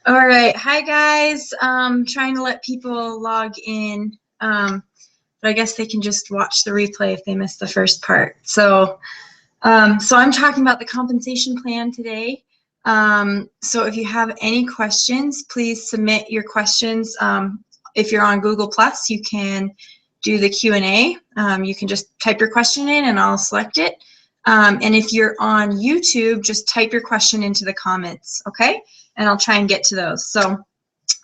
All right, hi guys. Trying to let people log in, but I guess they can just watch the replay if they missed the first part. So I'm talking about the compensation plan today. So if you have any questions, please submit your questions. If you're on Google Plus, you can do the Q&A. You can just type your question in and I'll select it. And if you're on YouTube, just type your question into the comments, okay? And I'll try and get to those. So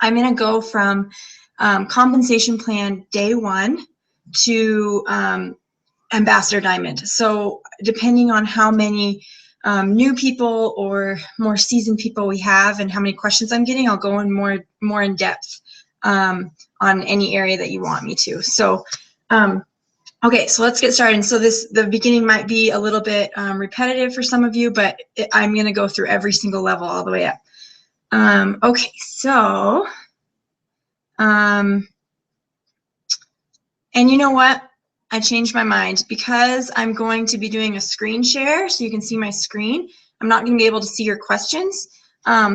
I'm going to go from compensation plan day 1 to Ambassador Diamond. So depending on how many new people or more seasoned people we have and how many questions I'm getting, I'll go in more in depth on any area that you want me to. So okay, so let's get started. So the beginning might be a little bit repetitive for some of you, but I'm going to go through every single level all the way up. Okay, so and you know what? I changed my mind because I'm going to be doing a screen share so you can see my screen. I'm not going to be able to see your questions.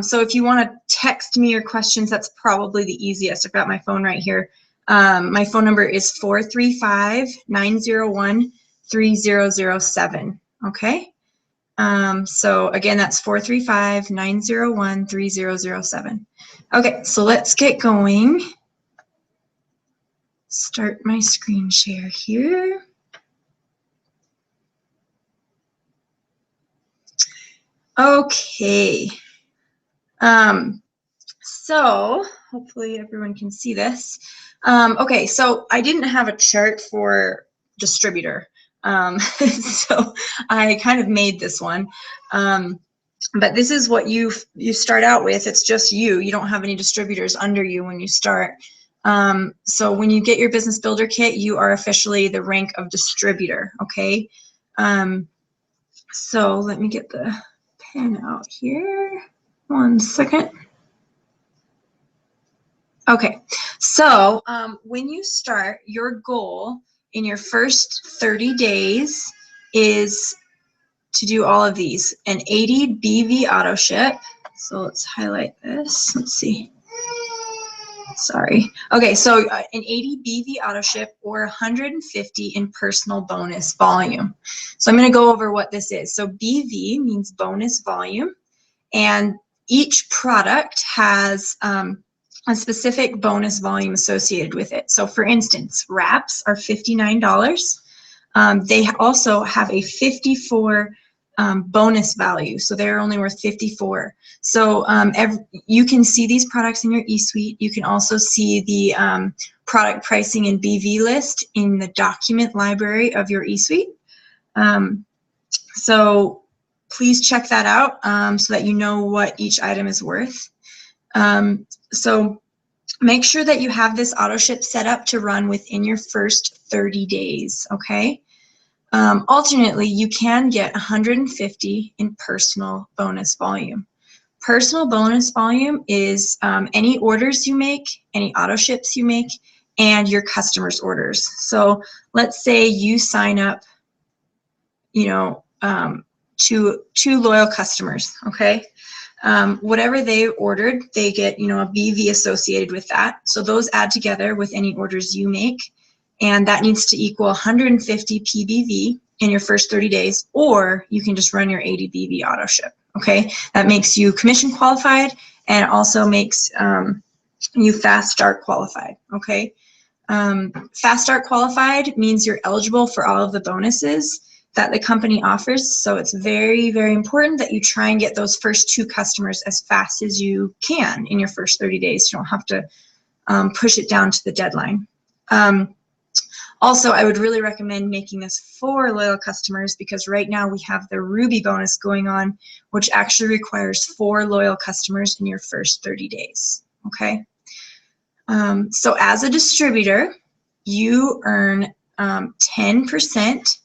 So if you want to text me your questions, that's probably the easiest. I've got my phone right here. My phone number is 435-901-3007. Okay. So again, that's 435-901-3007. Okay, so let's get going. Start my screen share here. Okay. So hopefully everyone can see this. Okay, so I didn't have a chart for distributor. So I kind of made this one. But this is what you start out with. It's just you. You don't have any distributors under you when you start. So when you get your business builder kit, you are officially the rank of distributor, okay? So let me get the pen out here. 1 second. Okay, so when you start, your goal in your first 30 days is to do all of these. An 80 BV auto ship. So let's highlight this. Let's see. Sorry. Okay, so an 80 BV auto ship or 150 in personal bonus volume. So I'm going to go over what this is. So BV means bonus volume, and each product has a specific bonus volume associated with it. So for instance, wraps are $59. They also have a 54 bonus value, so they're only worth 54. So you can see these products in your eSuite. You can also see the product pricing and BV list in the document library of your eSuite. So please check that out so that you know what each item is worth. So make sure that you have this auto ship set up to run within your first 30 days, okay? Alternately, you can get 150 in personal bonus volume. Personal bonus volume is any orders you make, any auto ships you make, and your customers' orders. So let's say you sign up, you know, two loyal customers, okay? Whatever they ordered, they get, you know, a BV associated with that. So those add together with any orders you make, and that needs to equal 150 PBV in your first 30 days, or you can just run your 80 BV auto ship, okay? That makes you commission qualified and also makes you fast start qualified, okay? Fast start qualified means you're eligible for all of the bonuses that the company offers. So it's very, very important that you try and get those first 2 customers as fast as you can in your first 30 days. You don't have to push it down to the deadline. Also, I would really recommend making this for loyal customers because right now we have the Ruby bonus going on, which actually requires 4 loyal customers in your first 30 days, okay? So as a distributor, you earn 10%.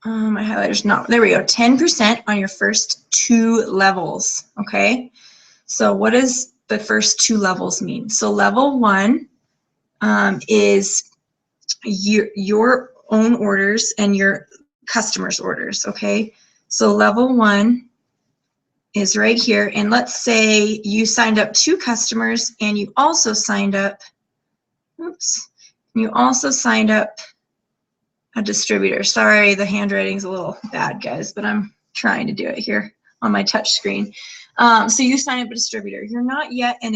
My highlighter's not, there we go, 10% on your first 2 levels, okay? So what does the first 2 levels mean? So level 1 is your own orders and your customers' orders, okay? So level 1 is right here. And let's say you signed up 2 customers and you also signed up, oops, you also signed up a distributor. Sorry, the handwriting's a little bad, guys, but I'm trying to do it here on my touch screen. So you sign up a distributor. You're not yet an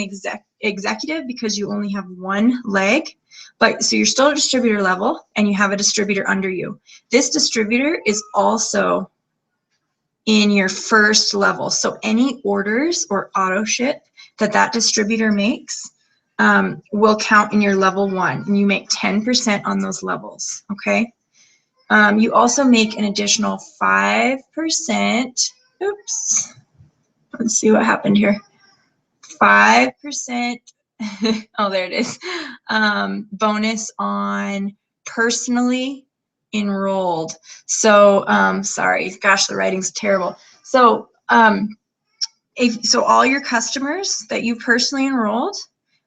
executive because you only have 1 leg, but so you're still at distributor level and you have a distributor under you. This distributor is also in your first level. So any orders or auto ship that distributor makes will count in your level 1, and you make 10% on those levels, okay? You also make an additional 5%, oops, let's see what happened here. 5%, oh, there it is, bonus on personally enrolled. So, sorry, gosh, the writing's terrible. So, so all your customers that you personally enrolled,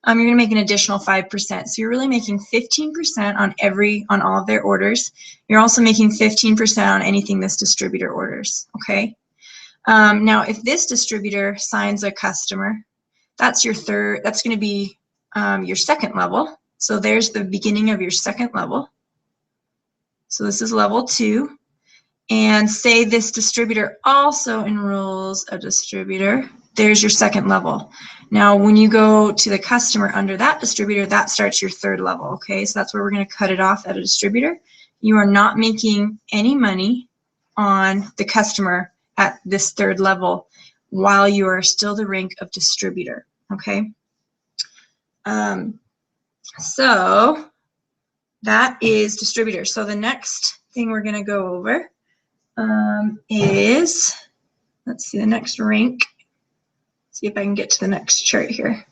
you're gonna make an additional 5%. So you're really making 15% on all of their orders. You're also making 15% on anything this distributor orders, okay? Now, if this distributor signs a customer, that's gonna be your second level. So there's the beginning of your second level. So this is level 2. And say this distributor also enrolls a distributor, there's your second level. Now, when you go to the customer under that distributor, that starts your third level, okay? So that's where we're gonna cut it off at a distributor. You are not making any money on the customer at this third level while you are still the rank of distributor, okay? So that is distributor. So the next thing we're gonna go over is, let's see, the next rank. See if I can get to the next chart here.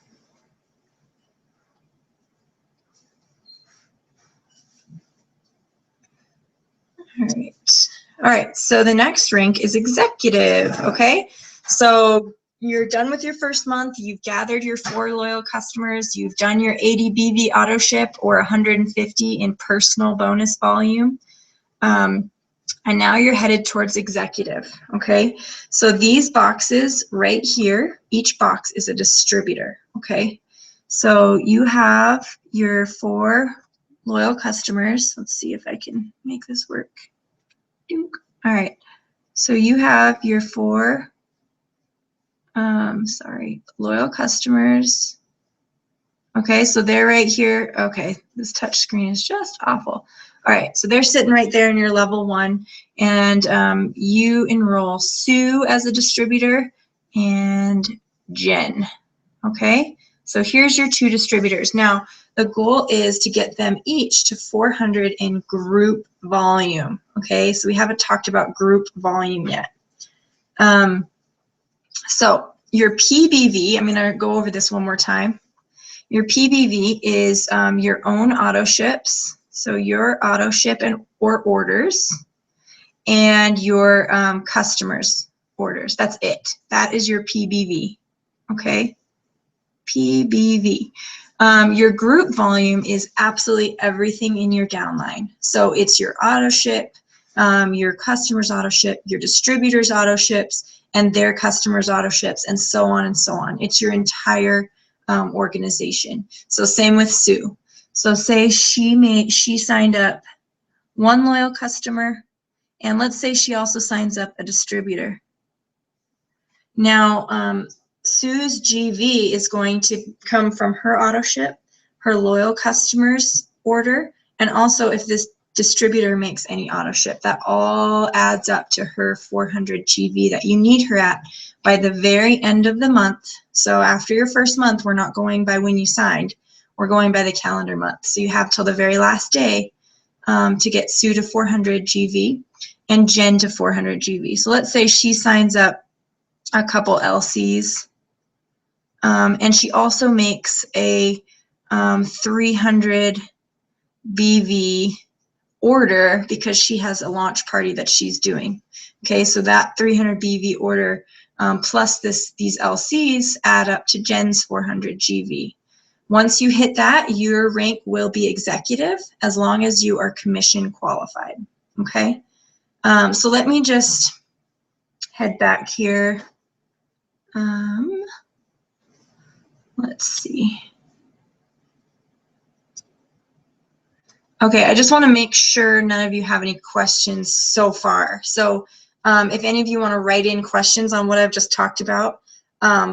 All right, so the next rank is executive, okay? So you're done with your first month, you've gathered your 4 loyal customers, you've done your 80 BV auto ship or 150 in personal bonus volume. And now you're headed towards executive, okay? So these boxes right here, each box is a distributor, okay? So you have your 4 loyal customers. Let's see if I can make this work. All right, so you have your 4, loyal customers. Okay, so they're right here. Okay, this touch screen is just awful. All right, so they're sitting right there in your level 1, and you enroll Sue as a distributor and Jen, okay? So here's your 2 distributors. Now, the goal is to get them each to 400 in group volume, okay? So we haven't talked about group volume yet. So your PBV, I'm gonna go over this one more time. Your PBV is your own auto ships, so your auto ship or orders, and your customers' orders. That's it. That is your PBV, okay? PBV. Your group volume is absolutely everything in your downline. So it's your auto ship, your customers' auto ship, your distributors' auto ships, and their customers' auto ships, and so on and so on. It's your entire organization. So same with Sue. So say she signed up 1 loyal customer, and let's say she also signs up a distributor. Now, Sue's GV is going to come from her auto ship, her loyal customers order, and also if this distributor makes any auto ship. That all adds up to her 400 GV that you need her at by the very end of the month. So after your first month, we're not going by when you signed, we're going by the calendar month. So you have till the very last day to get Sue to 400 GV and Jen to 400 GV. So let's say she signs up a couple LCs, and she also makes a 300 BV order because she has a launch party that she's doing. Okay, so that 300 BV order plus these LCs add up to Jen's 400 GV. Once you hit that, your rank will be executive as long as you are commission qualified. Okay, so let me just head back here Let's see. Okay, I just want to make sure none of you have any questions so far. So if any of you want to write in questions on what I've just talked about,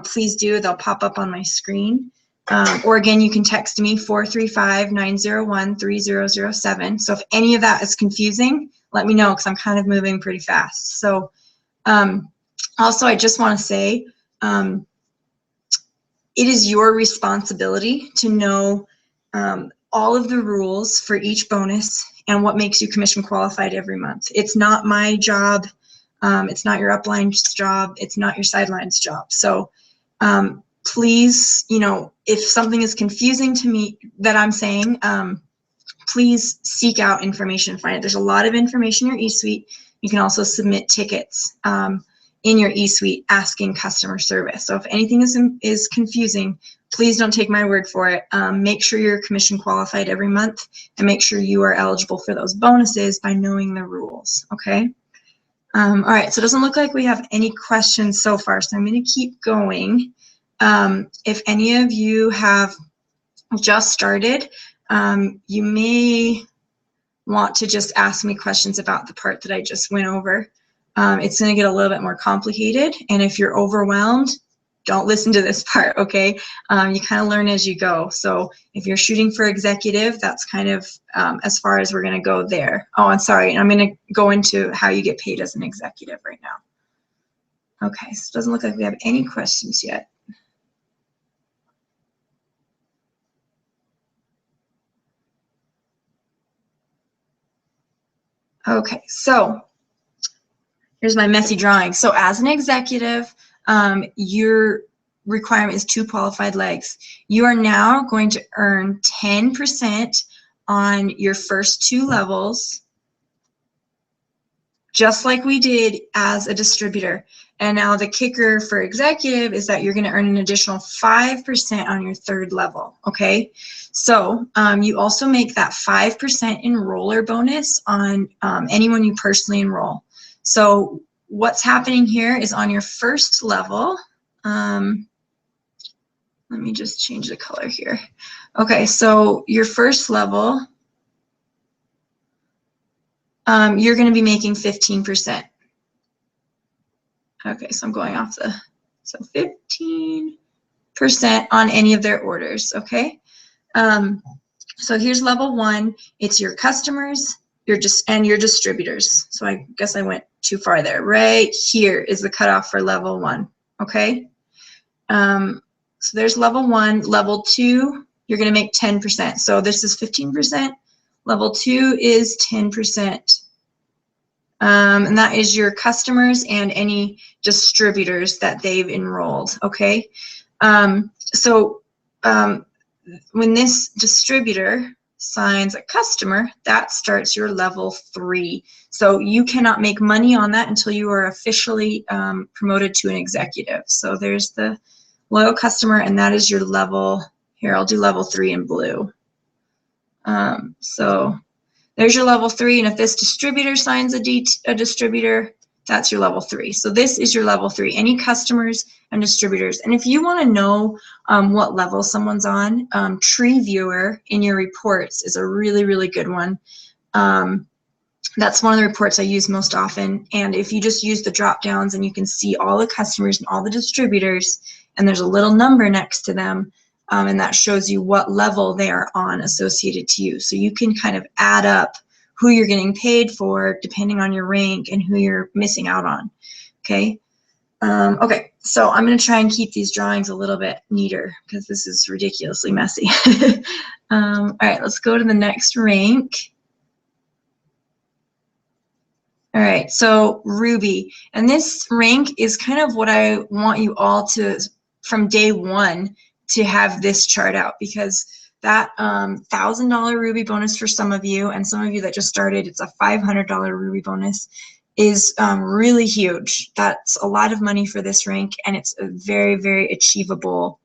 please do. They'll pop up on my screen. Or again, you can text me 435-901-3007. So if any of that is confusing, let me know because I'm kind of moving pretty fast. So also, I just want to say it is your responsibility to know all of the rules for each bonus and what makes you commission qualified every month. It's not my job. It's not your upline's job. It's not your sideline's job. So please, you know, if something is confusing to me that I'm saying, please seek out information, find it. There's a lot of information in your eSuite. You can also submit tickets in your eSuite asking customer service. So if anything is confusing, please don't take my word for it. Make sure you're commission qualified every month and make sure you are eligible for those bonuses by knowing the rules, okay? All right, so it doesn't look like we have any questions so far, so I'm gonna keep going. If any of you have just started, you may want to just ask me questions about the part that I just went over. It's going to get a little bit more complicated, and if you're overwhelmed, don't listen to this part, okay? You kind of learn as you go. So if you're shooting for executive, that's kind of as far as we're going to go there. Oh, I'm sorry, I'm going to go into how you get paid as an executive right now. Okay, so it doesn't look like we have any questions yet. Okay, so here's my messy drawing. So as an executive, your requirement is 2 qualified legs. You are now going to earn 10% on your first 2 levels, just like we did as a distributor. And now the kicker for executive is that you're going to earn an additional 5% on your 3rd level, okay? So you also make that 5% enroller bonus on anyone you personally enroll. So what's happening here is on your first level, let me just change the color here. Okay, so your first level, you're going to be making 15%. Okay, so I'm going off the, so 15% on any of their orders, okay? So here's level 1. It's your customers, your distributors. So I guess I went too far there. Right here is the cutoff for level 1, okay? So there's level 1. Level 2, you're going to make 10%. So this is 15%. Level 2 is 10%. And that is your customers and any distributors that they've enrolled, okay? So when this distributor signs a customer, that starts your level 3. So you cannot make money on that until you are officially promoted to an executive. So there's the loyal customer, and that is your level. Here, I'll do level 3 in blue. So there's your level 3, and if this distributor signs a distributor, that's your level 3. So this is your level 3, any customers and distributors. And if you want to know what level someone's on, Tree Viewer in your reports is a really, really good one. That's one of the reports I use most often. And if you just use the drop downs and you can see all the customers and all the distributors, and there's a little number next to them, and that shows you what level they are on associated to you. So you can kind of add up who you're getting paid for depending on your rank and who you're missing out on, okay? Okay, so I'm going to try and keep these drawings a little bit neater because this is ridiculously messy. All right, let's go to the next rank. All right, so Ruby, and this rank is kind of what I want you all to, from day 1, to have this chart out, because that $1,000 Ruby bonus for some of you, and some of you that just started, it's a $500 Ruby bonus, is really huge. That's a lot of money for this rank, and it's a very, very achievable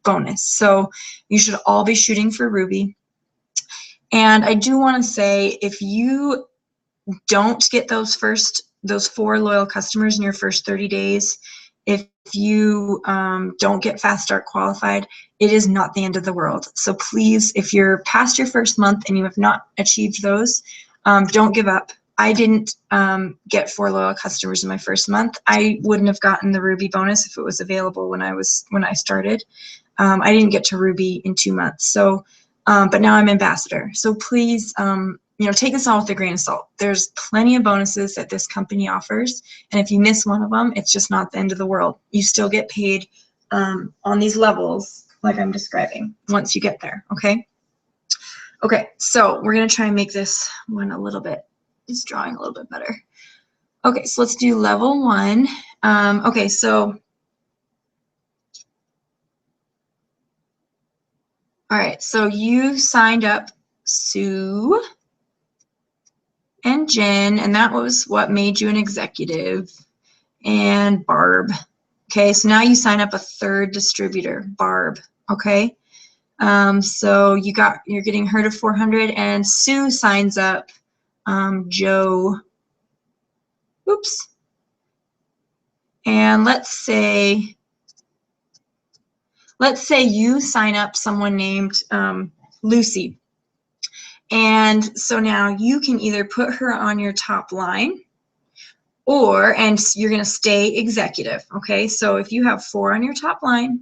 bonus. So you should all be shooting for Ruby. And I do want to say, if you don't get those 4 loyal customers in your first 30 days, if you don't get Fast Start qualified, it is not the end of the world. So please, if you're past your first month and you have not achieved those, don't give up. I didn't get 4 loyal customers in my first month. I wouldn't have gotten the Ruby bonus if it was available when I started. I didn't get to Ruby in 2 months. So, but now I'm ambassador. So please, take this all with a grain of salt. There's plenty of bonuses that this company offers, and if you miss one of them, it's just not the end of the world. You still get paid on these levels like I'm describing once you get there, okay? Okay, so we're gonna try and make this one a little bit, it's drawing a little bit better. Okay, so let's do level 1. Okay, so all right, so you signed up Sue and Jen, and that was what made you an executive, and Barb. Okay, so now you sign up a 3rd distributor, Barb. Okay, so you're getting her to 400, and Sue signs up Joe. Oops. And let's say you sign up someone named Lucy. And so now you can either put her on your top line, and you're going to stay executive. Okay, so if you have 4 on your top line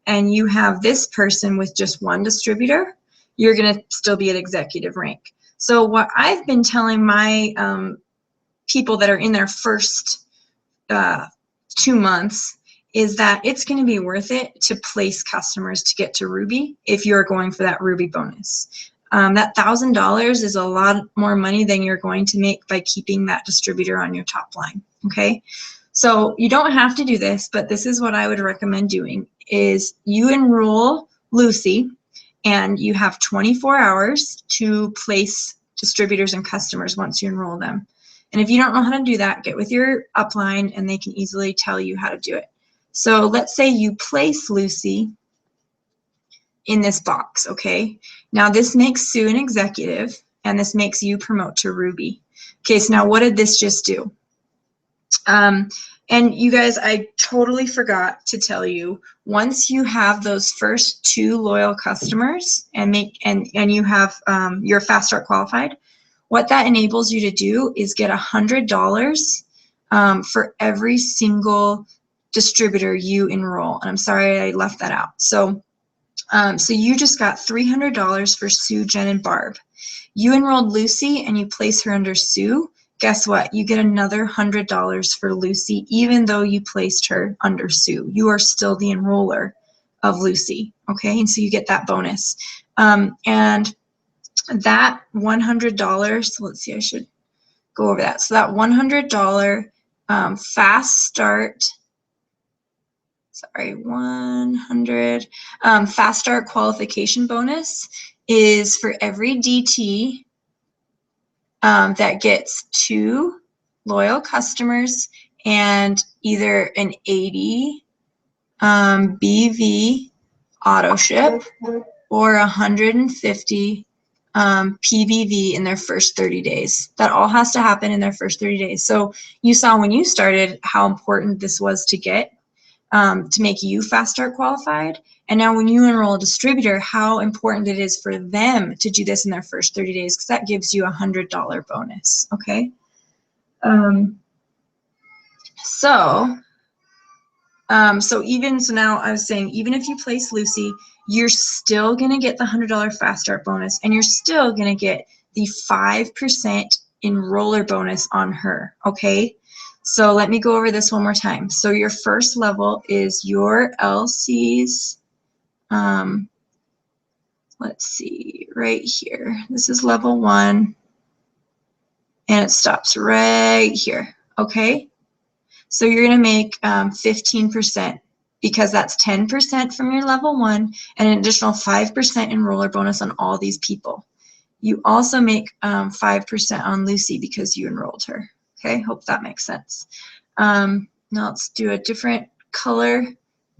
and you have this person with just 1 distributor, you're going to still be at executive rank. So what I've been telling my people that are in their first 2 months is that it's going to be worth it to place customers to get to Ruby if you're going for that Ruby bonus. That $1,000 is a lot more money than you're going to make by keeping that distributor on your top line, okay? So you don't have to do this, but this is what I would recommend doing, is you enroll Lucy, and you have 24 hours to place distributors and customers once you enroll them. And if you don't know how to do that, get with your upline and they can easily tell you how to do it. So let's say you place Lucy in this box, okay? Now this makes Sue an executive, and this makes you promote to Ruby. Okay, so now what did this just do? And you guys, I totally forgot to tell you, once you have those first 2 loyal customers and you have your Fast Start qualified, what that enables you to do is get $100 for every single distributor you enroll. And I'm sorry I left that out. So you just got $300 for Sue, Jen, and Barb. You enrolled Lucy and you place her under Sue. Guess what? You get another $100 for Lucy, even though you placed her under Sue. You are still the enroller of Lucy, okay? And so you get that bonus. And that $100, so let's see, I should go over that. So that $100 Fast Start, sorry, 100 Fast Start qualification bonus is for every DT that gets 2 loyal customers and either an 80 BV auto ship or 150 PBV in their first 30 days. That all has to happen in their first 30 days. So you saw when you started how important this was to get to make you Fast Start qualified. And now when you enroll a distributor, how important it is for them to do this in their first 30 days, because that gives you a $100 bonus, okay? So now I was saying, even if you place Lucy, you're still going to get the $100 Fast Start bonus, and you're still going to get the 5% enroller bonus on her, okay? So let me go over this one more time. So your first level is your LC's, let's see, right here. This is level 1, and it stops right here, okay? So you're going to make 15%, because that's 10% from your level 1 and an additional 5% enroller bonus on all these people. You also make 5% on Lucy because you enrolled her. Okay, hope that makes sense. Now let's do a different color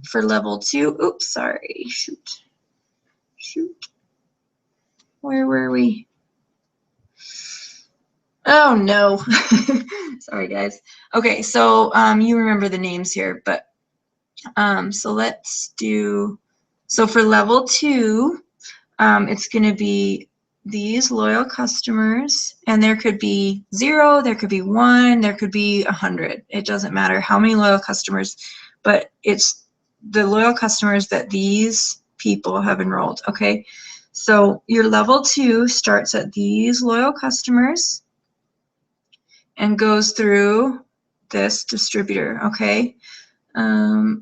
for level 2. Oops, sorry, shoot. Where were we? Oh no, sorry guys. Okay, so you remember the names here, but So let's do, so for level 2, it's going to be these loyal customers, and there could be 0, there could be 1, there could be 100. It doesn't matter how many loyal customers, but it's the loyal customers that these people have enrolled, okay? So your level 2 starts at these loyal customers and goes through this distributor, okay?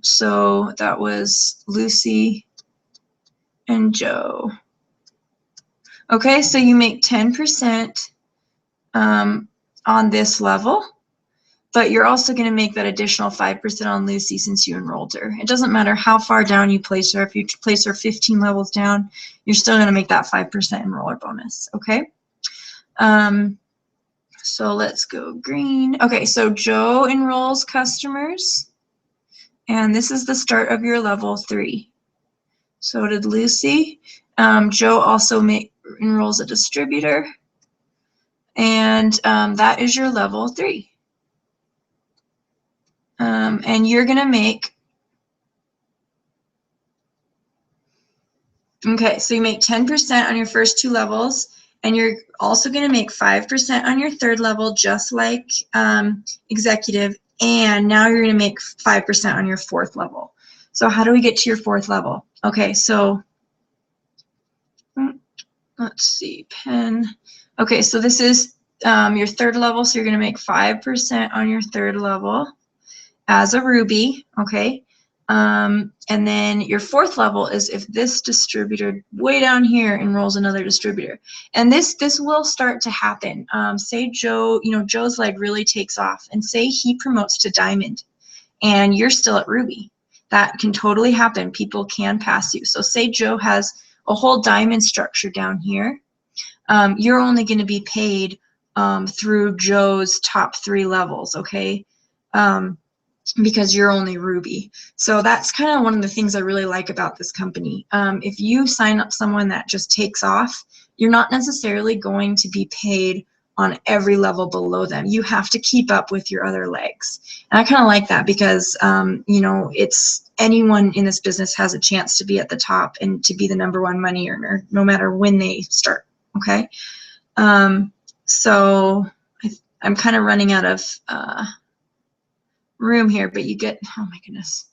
So that was Lucy and Joe. Okay, so you make 10% on this level, but you're also going to make that additional 5% on Lucy since you enrolled her. It doesn't matter how far down you place her. If you place her 15 levels down, you're still going to make that 5% enroller bonus, okay? So let's go green. Okay, so Joe enrolls customers, and this is the start of your level 3. So did Lucy. Joe also enrolls a distributor, and that is your level 3. And you're going to make, okay, so you make 10% on your first 2 levels, and you're also going to make 5% on your 3rd level, just like executive, and now you're going to make 5% on your 4th level. So how do we get to your 4th level? Okay, so let's see, pen. Okay, so this is your 3rd level, so you're going to make 5% on your 3rd level as a Ruby, okay? And then your 4th level is if this distributor way down here enrolls another distributor. And this will start to happen. Say Joe, Joe's leg really takes off, and say he promotes to Diamond and you're still at Ruby. That can totally happen. People can pass you. So say Joe has a whole Diamond structure down here. You're only going to be paid through Joe's top 3 levels, okay? Because you're only Ruby. So that's kind of one of the things I really like about this company. If you sign up someone that just takes off, you're not necessarily going to be paid on every level below them. You have to keep up with your other legs. And I kind of like that because, it's anyone in this business has a chance to be at the top and to be the #1 money earner, no matter when they start, okay? So I'm kind of running out of room here, but you get, oh my goodness.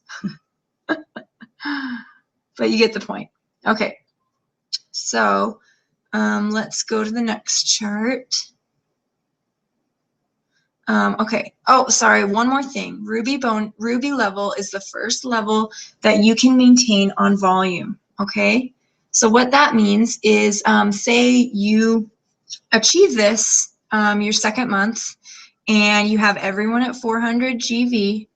But you get the point. Okay, so let's go to the next chart. Okay, oh, sorry, one more thing. Ruby level is the first level that you can maintain on volume, okay? So what that means is, say you achieve this your 2nd month, and you have everyone at 400 GV.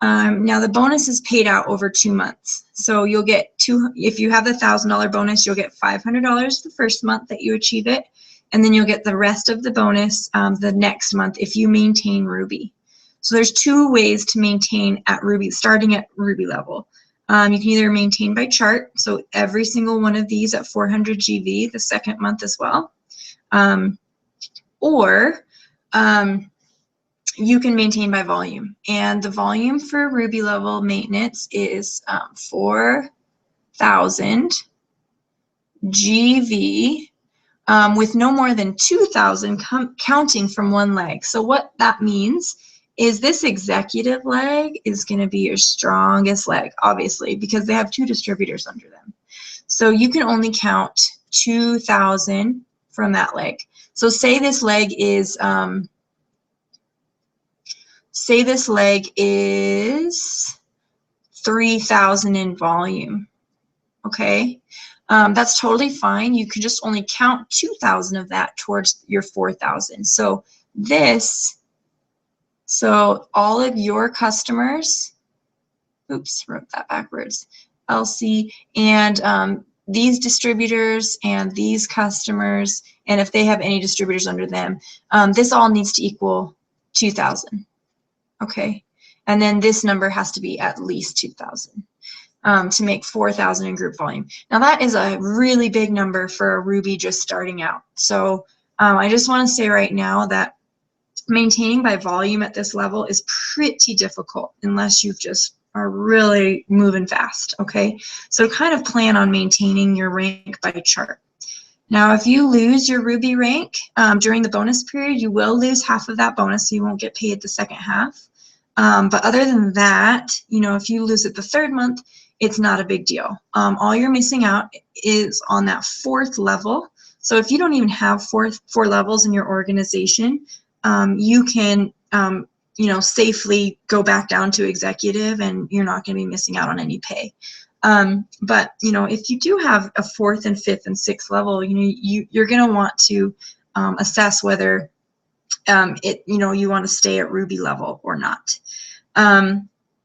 Now the bonus is paid out over 2 months. So you'll get if you have the $1,000 bonus, you'll get $500 the first month that you achieve it, and then you'll get the rest of the bonus the next month if you maintain Ruby. So there's 2 ways to maintain at Ruby, starting at Ruby level. You can either maintain by chart, so every single one of these at 400 GV the 2nd month as well, or you can maintain by volume. And the volume for Ruby level maintenance is 4,000 GV with no more than 2,000 counting from 1 leg. So what that means is this executive leg is going to be your strongest leg, obviously, because they have 2 distributors under them. So you can only count 2,000 from that leg. So say this leg is 3,000 in volume, okay? That's totally fine. You can just only count 2,000 of that towards your 4,000. So all of your customers, oops, wrote that backwards, LC, and these distributors and these customers, and if they have any distributors under them, this all needs to equal 2,000. Okay, and then this number has to be at least 2,000 to make 4,000 in group volume. Now that is a really big number for a Ruby just starting out. So I just want to say right now that maintaining by volume at this level is pretty difficult unless you've just are really moving fast, okay? So kind of plan on maintaining your rank by chart. Now, if you lose your Ruby rank during the bonus period, you will lose half of that bonus, so you won't get paid the second half. But other than that, you know, if you lose it the third month, it's not a big deal. All you're missing out is on that 4th level. So if you don't even have four levels in your organization, you can you know, safely go back down to executive, and you're not going to be missing out on any pay. But you know, if you do have a 4th and 5th and 6th level, you know, you're going to want to assess whether you know, you want to stay at Ruby level or not.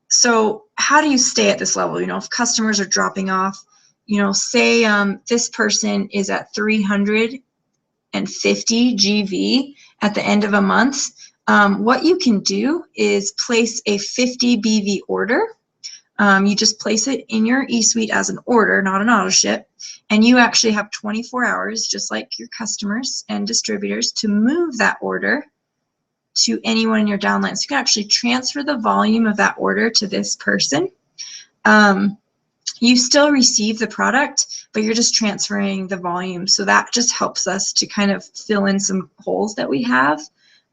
So how do you stay at this level? You know, if customers are dropping off, you know, say this person is at 350 GV at the end of a month. What you can do is place a 50 BV order. You just place it in your eSuite as an order, not an auto ship, and you actually have 24 hours, just like your customers and distributors, to move that order to anyone in your downline. So you can actually transfer the volume of that order to this person. You still receive the product, but you're just transferring the volume. So that just helps us to kind of fill in some holes that we have,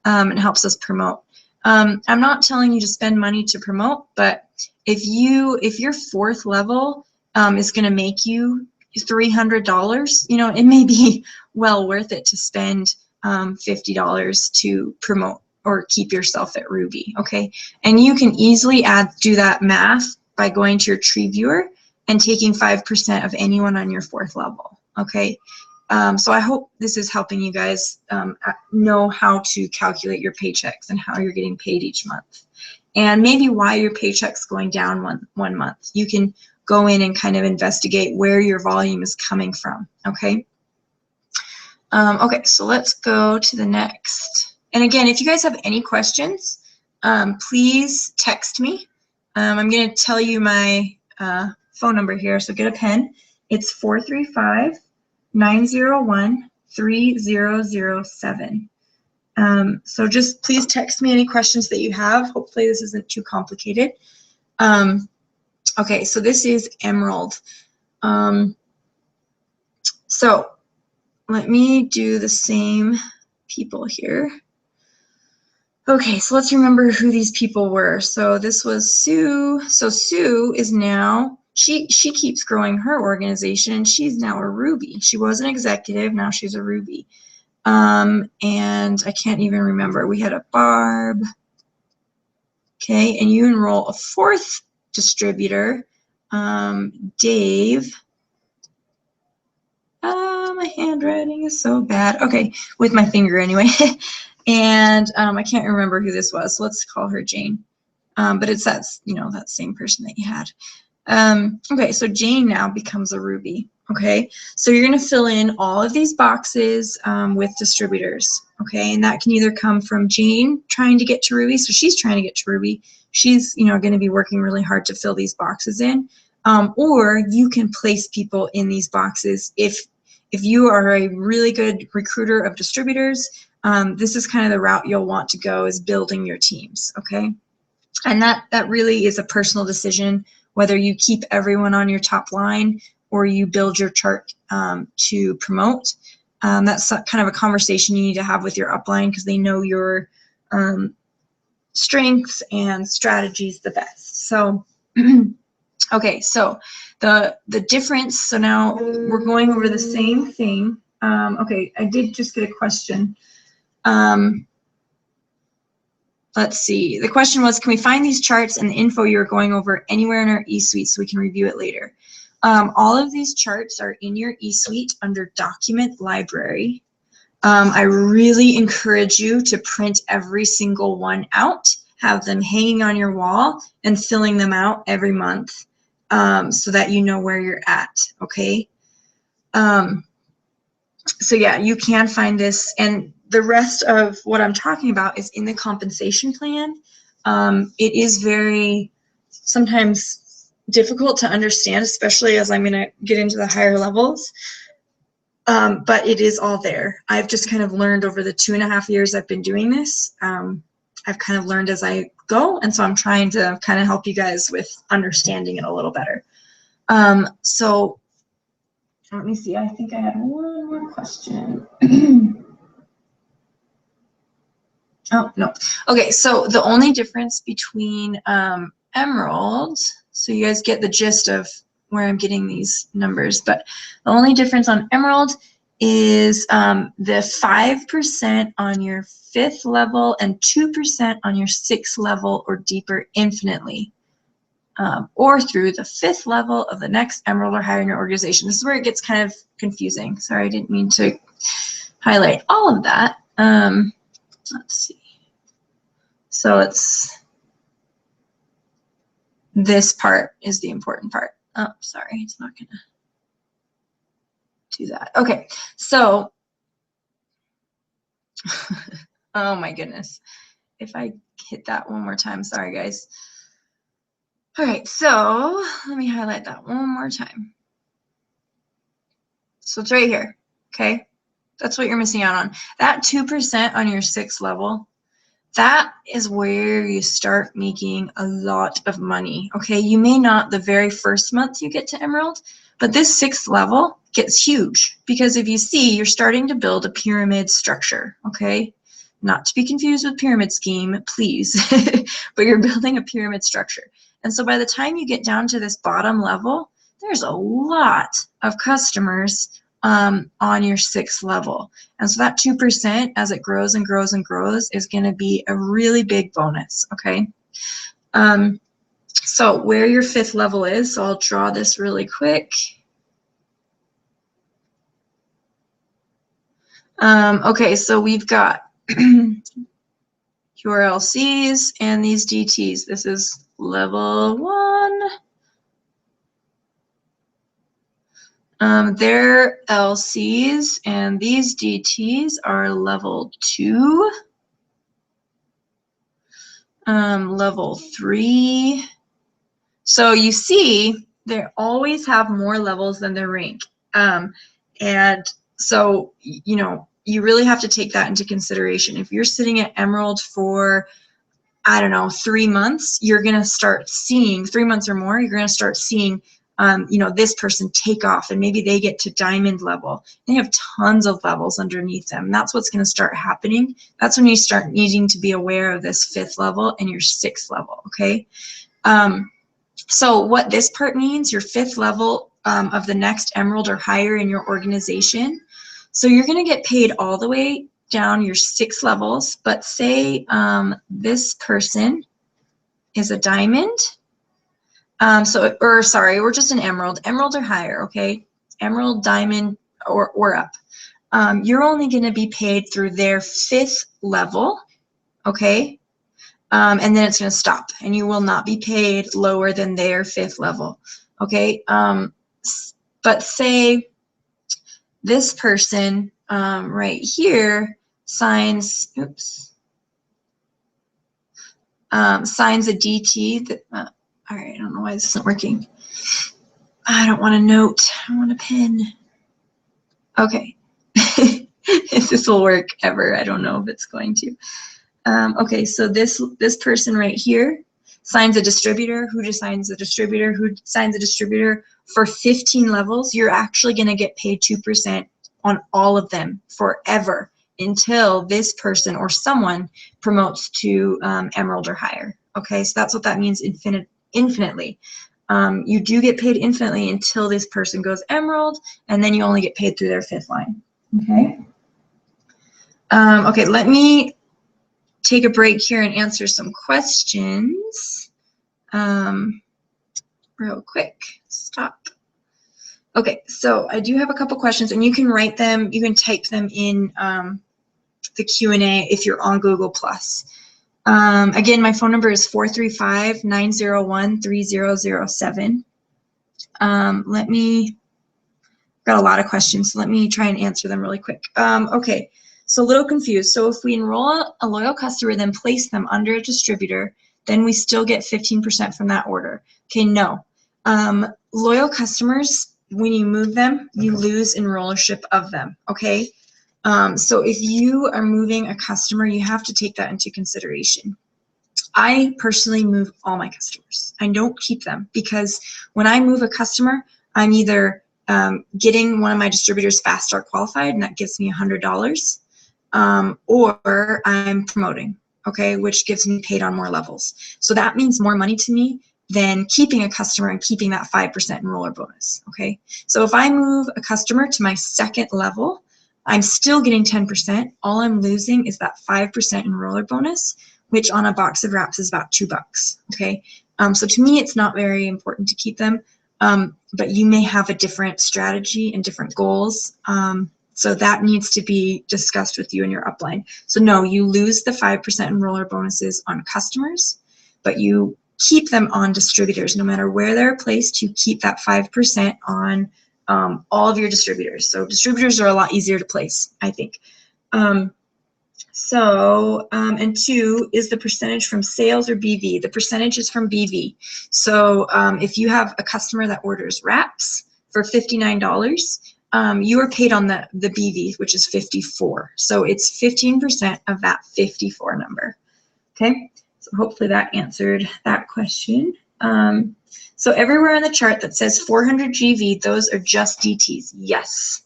and helps us promote. I'm not telling you to spend money to promote, but if your 4th level is going to make you $300, you know, it may be well worth it to spend $50 to promote or keep yourself at Ruby, okay? And you can easily do that math by going to your tree viewer and taking 5% of anyone on your 4th level, okay? So I hope this is helping you guys know how to calculate your paychecks and how you're getting paid each month. And maybe why your paycheck's going down one month. You can go in and kind of investigate where your volume is coming from, okay? Okay, so let's go to the next. And again, if you guys have any questions, please text me. I'm going to tell you my phone number here, so get a pen. It's 435-901-3007. So just please text me any questions that you have. Hopefully this isn't too complicated. Okay, so this is Emerald. So let me do the same people here. Okay, so let's remember who these people were. So this was Sue. So Sue is now, she keeps growing her organization, and she's now a Ruby. She was an executive, now she's a Ruby. And I can't even remember. We had a Barb. Okay, and you enroll a 4th distributor, Dave. My handwriting is so bad. Okay, with my finger anyway. And I can't remember who this was, so let's call her Jane. But it's that, you know, that same person that you had. Okay, so Jane now becomes a Ruby. Okay, so you're going to fill in all of these boxes with distributors. Okay, and that can either come from Jane trying to get to Ruby, so she's trying to get to Ruby. She's, you know, going to be working really hard to fill these boxes in. Or you can place people in these boxes if you are a really good recruiter of distributors. This is kind of the route you'll want to go, is building your teams, okay? And that really is a personal decision, whether you keep everyone on your top line or you build your chart to promote. That's kind of a conversation you need to have with your upline, because they know your strengths and strategies the best. So, okay, so the difference, so now we're going over the same thing. Okay, I did just get a question. Let's see. The question was, can we find these charts and the info you're going over anywhere in our eSuite so we can review it later? All of these charts are in your eSuite under Document Library. I really encourage you to print every single one out, have them hanging on your wall, and filling them out every month so that you know where you're at, okay? So yeah, you can find this, and the rest of what I'm talking about is in the compensation plan. It is very sometimes difficult to understand, especially as I'm going to get into the higher levels. But it is all there. I've just kind of learned over the 2.5 years I've been doing this. I've kind of learned as I go, and so I'm trying to kind of help you guys with understanding it a little better. So let me see, I think I had one more question. Oh, no. Okay, so the only difference between Emerald, so you guys get the gist of where I'm getting these numbers, but the only difference on Emerald is the 5% on your 5th level and 2% on your 6th level or deeper infinitely, or through the 5th level of the next Emerald or higher in your organization. This is where it gets kind of confusing. Sorry, I didn't mean to highlight all of that. Let's see. So it's this part is the important part. Oh, sorry, it's not gonna do that. Okay, so oh my goodness. If I hit that one more time, sorry guys. All right, so let me highlight that one more time. So it's right here, okay? That's what you're missing out on. That 2% on your 6th level, that is where you start making a lot of money, okay? You may not the very first month you get to Emerald, but this 6th level gets huge because if you see, you're starting to build a pyramid structure, okay? Not to be confused with pyramid scheme, please, but you're building a pyramid structure. And so by the time you get down to this bottom level, there's a lot of customers on your 6th level. And so that 2%, as it grows and grows and grows, is going to be a really big bonus, okay? So where your 5th level is, so I'll draw this really quick. Okay, so we've got your LCs and these DTs. This is level 1. Their LCs and these DTs are level 2, level 3. So you see, they always have more levels than their rank. And so, you know, you really have to take that into consideration. If you're sitting at Emerald for, I don't know, 3 months, you're going to start seeing, 3 months or more, you're going to start seeing you know, this person take off and maybe they get to diamond level. They have tons of levels underneath them. And that's what's going to start happening. That's when you start needing to be aware of this 5th level and your 6th level, okay? So what this part means, your 5th level of the next Emerald or higher in your organization. So you're going to get paid all the way down your 6 levels, but say this person is a diamond. Or just an emerald or higher, okay? Emerald, diamond, or up. You're only going to be paid through their 5th level, okay? And then it's going to stop, and you will not be paid lower than their 5th level, okay? But say this person right here signs, signs a DT that. All right, I don't know why this isn't working. I don't want a note. I want a pen. Okay. If this will work ever, I don't know if it's going to. Okay, so this person right here signs a distributor. Who just signs a distributor? Who signs a distributor? For 15 levels, you're actually going to get paid 2% on all of them forever until this person or someone promotes to Emerald or higher. Okay, so that's what that means, infinitely. You do get paid infinitely until this person goes Emerald, and then you only get paid through their 5th line. Okay. Okay, let me take a break here and answer some questions real quick. Stop. Okay, so I do have a couple questions, and you can write them, you can type them in the Q&A if you're on Google+. Again, my phone number is 435-901-3007. Got a lot of questions, so let me try and answer them really quick. Okay, so a little confused. So if we enroll a loyal customer, then place them under a distributor, then we still get 15% from that order. Okay, no. Loyal customers, when you move them, you lose enrollership of them, okay? So if you are moving a customer, you have to take that into consideration. I personally move all my customers. I don't keep them because when I move a customer, I'm either getting one of my distributors fast start qualified, and that gives me $100, or I'm promoting, okay, which gives me paid on more levels. So that means more money to me than keeping a customer and keeping that 5% enroller bonus, okay? So if I move a customer to my second level, I'm still getting 10%. All I'm losing is that 5% enroller bonus, which on a box of wraps is about $2, okay? So to me, it's not very important to keep them, but you may have a different strategy and different goals. So that needs to be discussed with you and your upline. So no, you lose the 5% enroller bonuses on customers, but you keep them on distributors. No matter where they're placed, you keep that 5% on all of your distributors. So distributors are a lot easier to place, I think. And 2 is the percentage from sales or BV. The percentage is from BV. So if you have a customer that orders wraps for $59, you are paid on the BV, which is 54. So it's 15% of that 54 number. Okay, so hopefully that answered that question. So everywhere on the chart that says 400 GV, those are just DTs. Yes.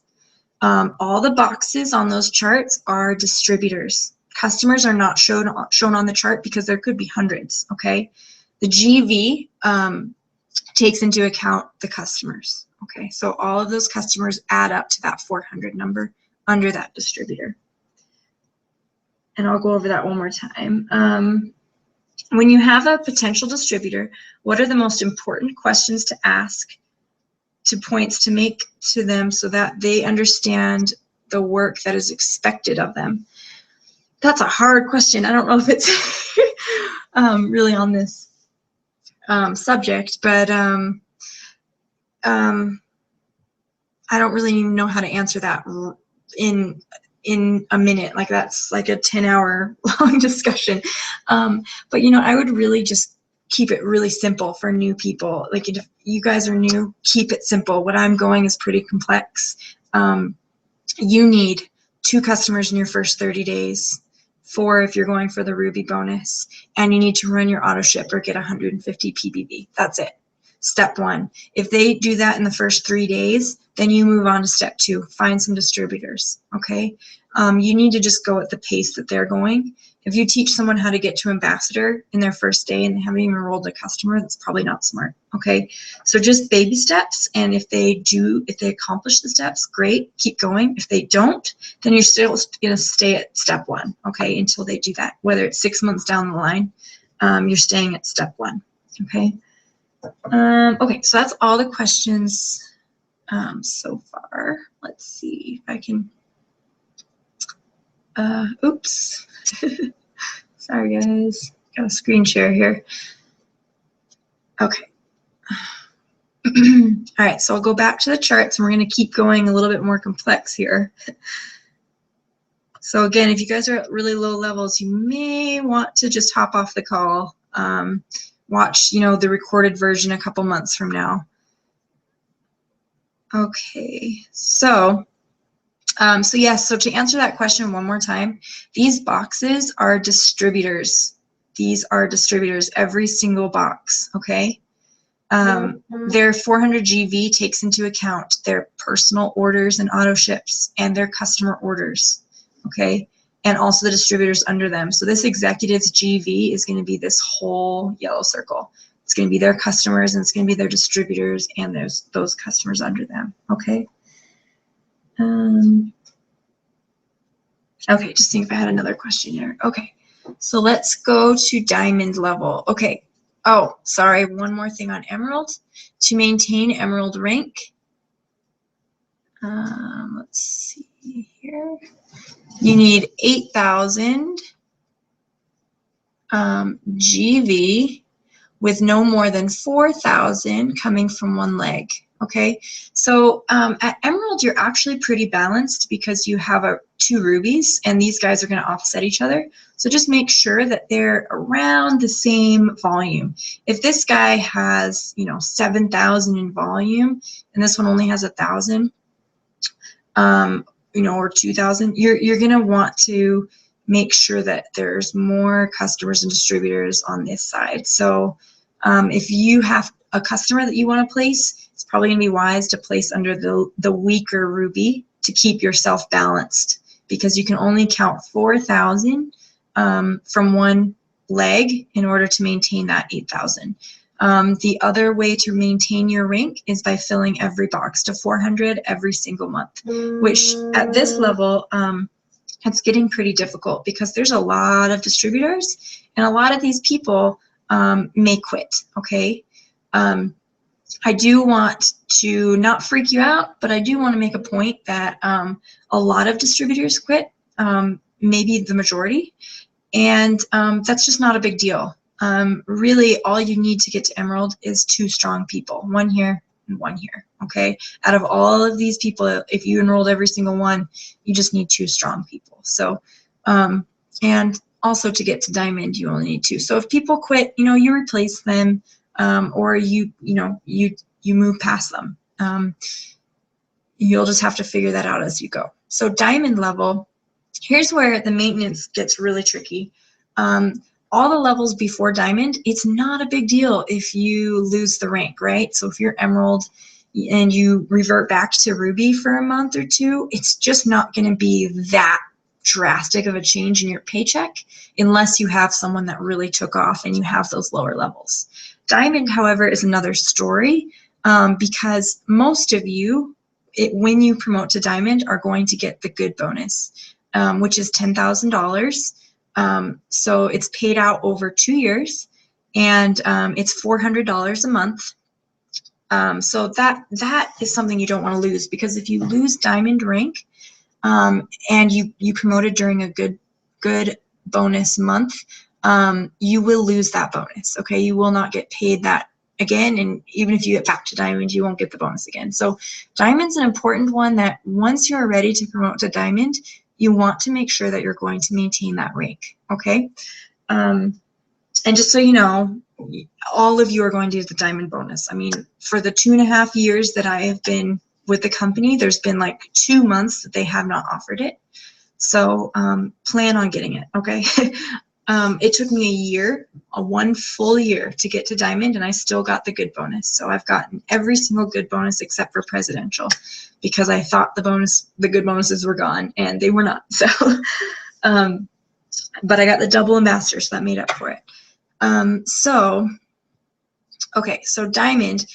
All the boxes on those charts are distributors. Customers are not shown on the chart because there could be hundreds, okay? The GV takes into account the customers, okay? So all of those customers add up to that 400 number under that distributor. And I'll go over that one more time. When you have a potential distributor, what are the most important questions to ask, to points to make to them so that they understand the work that is expected of them? That's a hard question. I don't know if it's really on this subject, but I don't really even know how to answer that in a minute. Like that's like a 10-hour long discussion. But you know, I would really just keep it really simple for new people. Like if you guys are new, keep it simple. What I'm going is pretty complex. You need 2 customers in your first 30 days, 4 if you're going for the Ruby bonus, and you need to run your auto ship or get 150 PBV. That's it. Step 1. If they do that in the first 3 days, then you move on to step 2. Find some distributors, okay? You need to just go at the pace that they're going. If you teach someone how to get to ambassador in their first day and they haven't even enrolled a customer, that's probably not smart, okay? So just baby steps, and if they accomplish the steps, great, keep going. If they don't, then you're still gonna stay at step 1, okay, until they do that. Whether it's 6 months down the line, you're staying at step 1, okay? Okay, so that's all the questions so far. Let's see if I can, oops. Sorry guys, got a screen share here. Okay. All right, so I'll go back to the charts and we're gonna keep going a little bit more complex here. So again, if you guys are at really low levels, you may want to just hop off the call. Watch, you know, the recorded version a couple months from now. Okay, so yes, so to answer that question one more time, these boxes are distributors. These are distributors, every single box, okay? Their 400 GV takes into account their personal orders and auto ships and their customer orders, okay? And also the distributors under them. So this executive's GV is going to be this whole yellow circle. It's going to be their customers, and it's going to be their distributors and those customers under them, okay? Okay, just seeing if I had another question here. Okay, so let's go to diamond level. Okay, oh, sorry, one more thing on emerald. To maintain emerald rank, let's see here. You need 8,000 GV with no more than 4,000 coming from one leg. Okay, so at emerald you're actually pretty balanced because you have 2 rubies and these guys are going to offset each other. So just make sure that they're around the same volume. If this guy has, you know, 7,000 in volume and this one only has 1,000, you know, or 2,000, you're going to want to make sure that there's more customers and distributors on this side. So if you have a customer that you want to place, it's probably going to be wise to place under the weaker Ruby to keep yourself balanced, because you can only count 4,000 from one leg in order to maintain that 8,000. The other way to maintain your rank is by filling every box to 400 every single month, which at this level, it's getting pretty difficult because there's a lot of distributors and a lot of these people may quit, okay? I do want to not freak you out, but I do want to make a point that a lot of distributors quit, maybe the majority, and that's just not a big deal. Really, all you need to get to Emerald is 2 strong people, 1 here and 1 here, okay? Out of all of these people, if you enrolled every single one, you just need 2 strong people. So, and also to get to Diamond, you only need 2. So if people quit, you know, you replace them, or you move past them. You'll just have to figure that out as you go. So Diamond level, here's where the maintenance gets really tricky. All the levels before Diamond, it's not a big deal if you lose the rank, right? So if you're Emerald and you revert back to Ruby for a month or 2, it's just not going to be that drastic of a change in your paycheck unless you have someone that really took off and you have those lower levels. Diamond, however, is another story, because most of you, when you promote to Diamond, are going to get the good bonus, which is $10,000. So it's paid out over 2 years, and it's $400 a month. So that is something you don't want to lose, because if you lose Diamond rank, and you promoted during a good bonus month, you will lose that bonus, okay? You will not get paid that again, and even if you get back to Diamond, you won't get the bonus again. So Diamond's an important one that once you're ready to promote to Diamond, you want to make sure that you're going to maintain that rank, okay? And just so you know, all of you are going to get the Diamond bonus. I mean, for the 2.5 years that I have been with the company, there's been like 2 months that they have not offered it. So plan on getting it, okay? It took me a year, 1 full year to get to Diamond, and I still got the good bonus. So I've gotten every single good bonus except for presidential, because I thought the good bonuses were gone, and they were not. So, but I got the double ambassador, so that made up for it. Okay, so Diamond.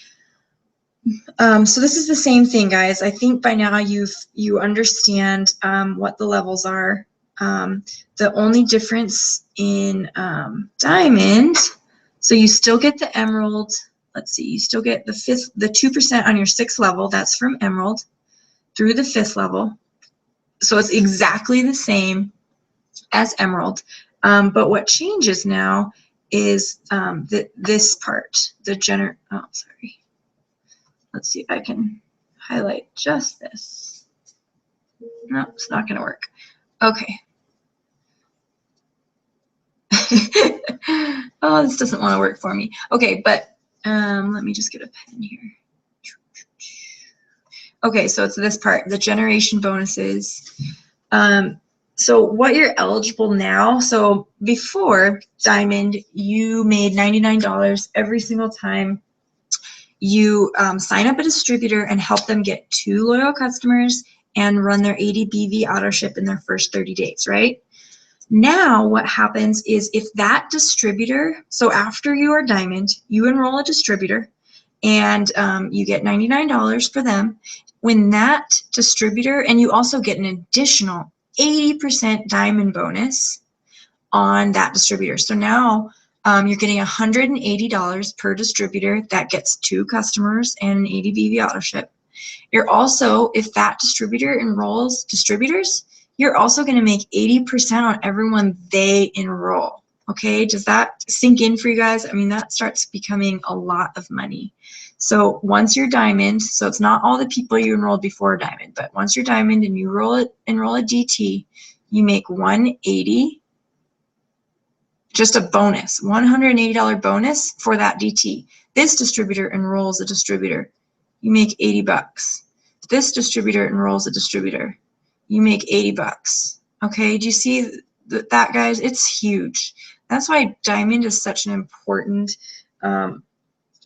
So this is the same thing, guys. I think by now you understand what the levels are. The only difference in Diamond, so you still get the Emerald. Let's see, you still get the 2% on your 6th level. That's from Emerald through the 5th level. So it's exactly the same as Emerald. But what changes now is this part, oh, sorry. Let's see if I can highlight just this. No, it's not going to work. Okay. Oh, this doesn't want to work for me. Okay, but let me just get a pen here. Okay, so it's this part, the generation bonuses. So what you're eligible now, so before Diamond, you made $99 every single time you sign up a distributor and help them get 2 loyal customers and run their 80 BV auto ship in their first 30 days, right? Now what happens is if that distributor, so after you are Diamond, you enroll a distributor and you get $99 for them. When that distributor, and you also get an additional 80% Diamond bonus on that distributor. So now you're getting $180 per distributor that gets 2 customers and an 80 BV auto ship. You're also, if that distributor enrolls distributors, you're also going to make 80% on everyone they enroll. Okay, does that sink in for you guys? I mean, that starts becoming a lot of money. So once you're Diamond, so it's not all the people you enrolled before Diamond, but once you're Diamond and you enroll a DT, you make $180. Just a bonus, $180 bonus for that DT. This distributor enrolls a distributor. You make $80. This distributor enrolls a distributor. you make 80 bucks. Okay, do you see that, guys? It's huge. That's why diamond is such an important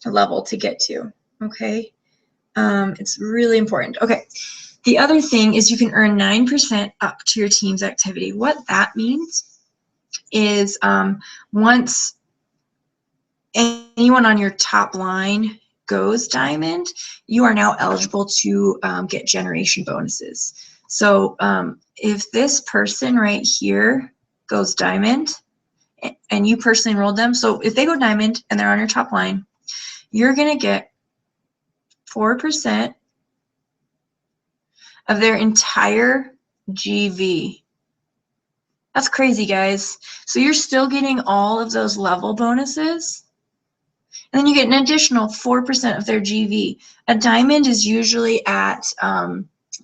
level to get to. Okay, it's really important. Okay, the other thing is you can earn 9% up to your team's activity. What that means is once anyone on your top line goes diamond, you are now eligible to get generation bonuses. So if this person right here goes diamond and you personally enrolled them, so if they go diamond and they're on your top line, you're going to get 4% of their entire GV. That's crazy, guys. So you're still getting all of those level bonuses, and then you get an additional 4% of their GV. A diamond is usually at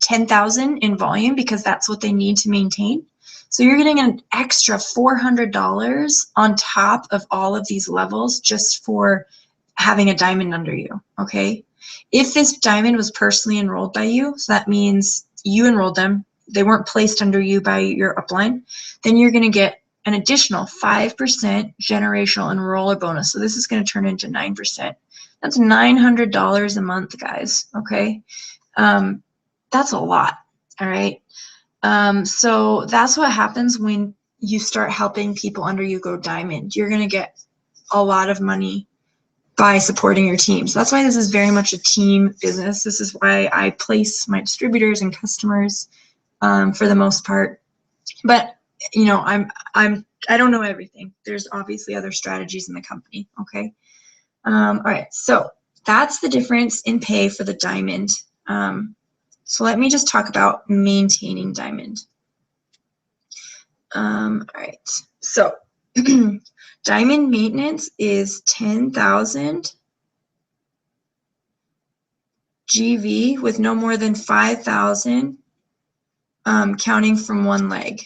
10,000 in volume because that's what they need to maintain. So you're getting an extra $400 on top of all of these levels just for having a diamond under you, okay? If this diamond was personally enrolled by you, so that means you enrolled them, they weren't placed under you by your upline, then you're going to get an additional 5% generational enroller bonus. So this is going to turn into 9%. That's $900 a month, guys, okay? That's a lot, all right? So that's what happens when you start helping people under you go diamond. You're going to get a lot of money by supporting your team. So that's why this is very much a team business. This is why I place my distributors and customers for the most part. But you know, I don't know everything. There's obviously other strategies in the company. Okay. All right. So that's the difference in pay for the diamond. So let me just talk about maintaining diamond. All right. So diamond maintenance is 10,000 GV with no more than 5,000 counting from one leg.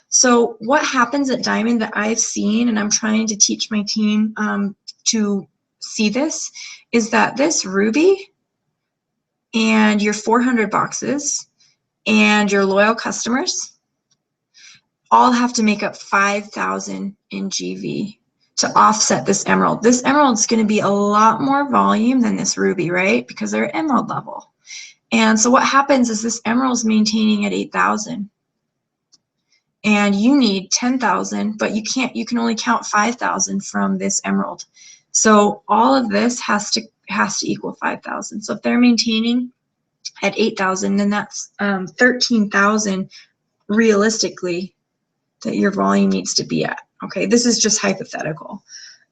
So what happens at diamond that I've seen, and I'm trying to teach my team to see this, is that this ruby and your 400 boxes and your loyal customers all have to make up 5,000 in GV to offset this emerald. This emerald's going to be a lot more volume than this ruby, right? Because they're emerald level. And so what happens is this emerald is maintaining at 8,000. And you need 10,000, but you can only count 5,000 from this emerald. So all of this has to equal 5,000. So if they're maintaining at 8,000, then that's 13,000 realistically that your volume needs to be at. Okay, this is just hypothetical.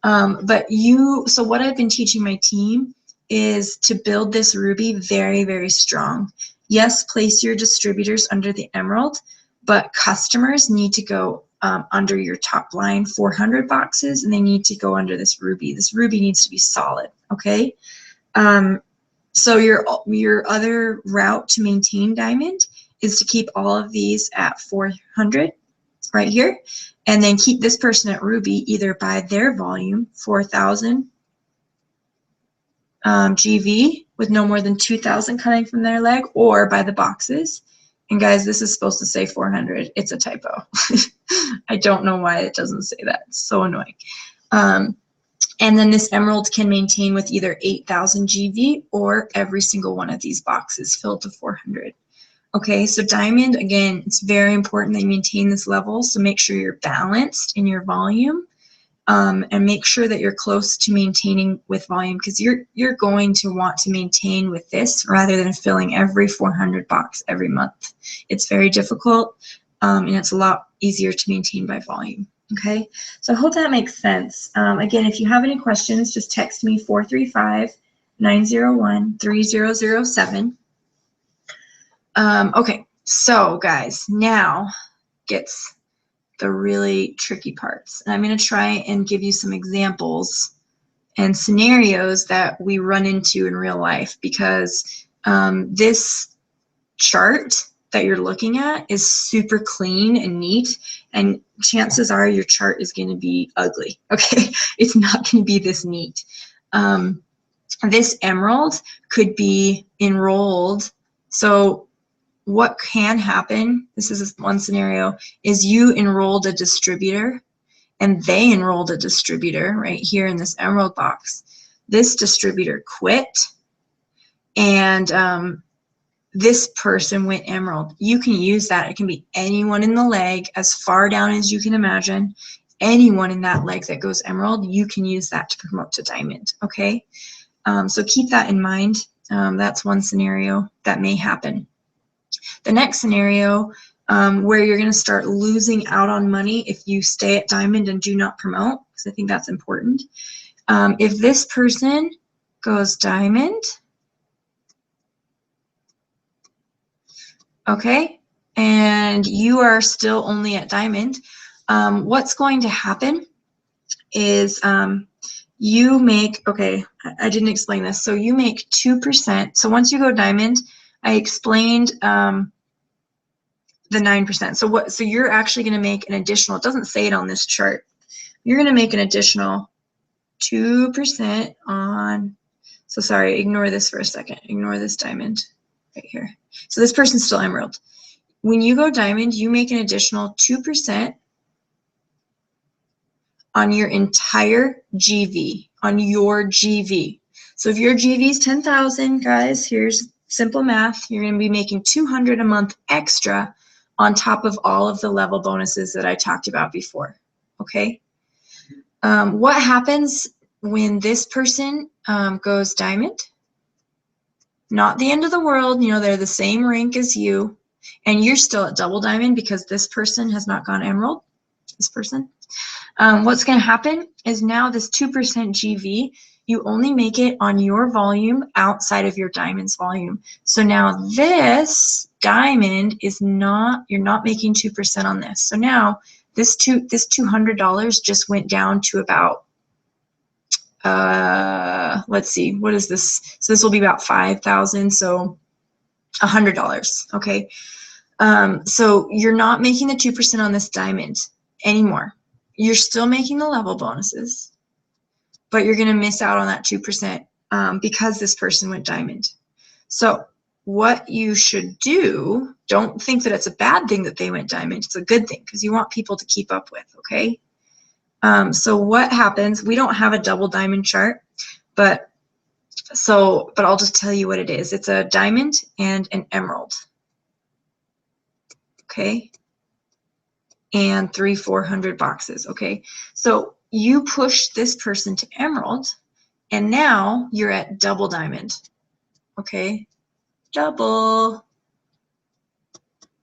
So what I've been teaching my team is to build this ruby very, very strong. Yes, place your distributors under the emerald, but customers need to go under your top line 400 boxes, and they need to go under this ruby. This ruby needs to be solid, okay? So your other route to maintain diamond is to keep all of these at 400 right here, and then keep this person at ruby either by their volume, 4,000 GV with no more than 2,000 coming from their leg, or by the boxes. And guys, this is supposed to say 400. It's a typo. I don't know why it doesn't say that. It's so annoying. And then this emerald can maintain with either 8,000 GV or every single one of these boxes filled to 400. Okay, so diamond, again, it's very important that you maintain this level. So make sure you're balanced in your volume. And make sure that you're close to maintaining with volume, because you're going to want to maintain with this rather than filling every 400 box every month. It's very difficult, and it's a lot easier to maintain by volume. Okay, so I hope that makes sense. Again, if you have any questions, just text me 435-901-3007. Okay, so guys, now gets the really tricky parts. And I'm going to try and give you some examples and scenarios that we run into in real life, because this chart that you're looking at is super clean and neat, and chances are your chart is going to be ugly. Okay, it's not going to be this neat. This emerald could be enrolled. So what can happen, this is one scenario, is you enrolled a distributor and they enrolled a distributor right here in this emerald box. This distributor quit and this person went emerald. You can use that. It can be anyone in the leg as far down as you can imagine. Anyone in that leg that goes emerald, you can use that to promote to diamond, okay? So keep that in mind. That's one scenario that may happen. The next scenario where you're going to start losing out on money if you stay at diamond and do not promote, because I think that's important. If this person goes diamond, okay, and you are still only at diamond, what's going to happen is you make, okay, I didn't explain this. So you make 2%. So once you go diamond, I explained the 9%. So you're actually going to make an additional, it doesn't say it on this chart. You're going to make an additional 2% on, so sorry, ignore this for a second. Ignore this diamond right here. So this person's still emerald. When you go diamond, you make an additional 2% on your entire GV, on your GV. So if your GV is 10,000, guys, here's simple math. You're going to be making $200 a month extra on top of all of the level bonuses that I talked about before, okay? What happens when this person goes diamond? Not the end of the world. You know, they're the same rank as you, and you're still at double diamond because this person has not gone emerald, this person. What's going to happen is now this 2% GV, you only make it on your volume outside of your diamond's volume. So now this diamond is not, you're not making 2% on this. So now this $200 just went down to about, let's see, what is this? So this will be about 5,000, so $100, okay? So you're not making the 2% on this diamond anymore. You're still making the level bonuses, but you're going to miss out on that 2% because this person went diamond. So what you should do, don't think that it's a bad thing that they went diamond. It's a good thing because you want people to keep up with, okay? So what happens, we don't have a double diamond chart, but I'll just tell you what it is. It's a diamond and an emerald, okay? And 300-400 boxes, okay? So you push this person to emerald, and now you're at double diamond, okay? Double.